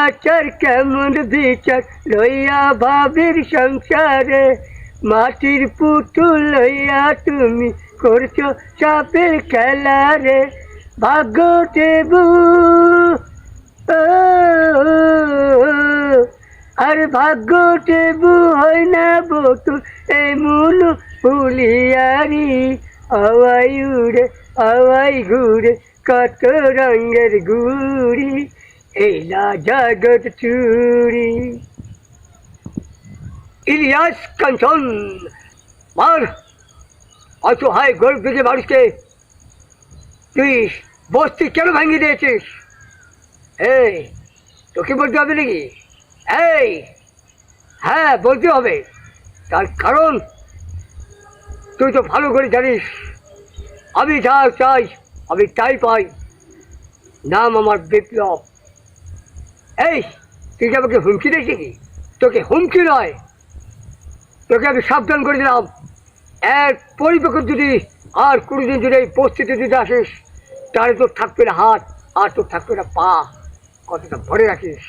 অত্যাচার কেমন বিচার লইয়া ভাবির সংসারে, মাটির পুতুল লইয়া তুমি করছো চাপের খেলা রে। ভাগ্য টেবু আর ভাগ্য টেবু হয় না বোতুল, এই মুলু ফুলিয়ারি। হাওয়াই উড়ে হাওয়াই ঘুরে কত রঙের ঘুড়ি, এলা জগৎ চুরি। ইলিয়াস কাঞ্চন মার অসহায় গরিব মানুষকে তুই বস্তি কেন ভাঙিয়ে দিয়েছিস? এই তোকে বলতে হবে নাকি? এই হ্যাঁ বলতে হবে, তার কারণ তুই তো ভালো করে জানিস আমি যা চাই আমি তাই পাই। নাম আমার বিপ্লব। এই তুই কি আমাকে হুমকি দিয়েছি কি? তোকে হুমকি নয়, তোকে আমি সাবধান করে দিলাম, এক পরিপক্ক যদি আর কোনোদিন যদি এই পরিস্থিতি যদি আসিস তাহলে তোর থাকবে না হাত আর তোর থাকবে না পা, কথাটা ভরে রাখিস।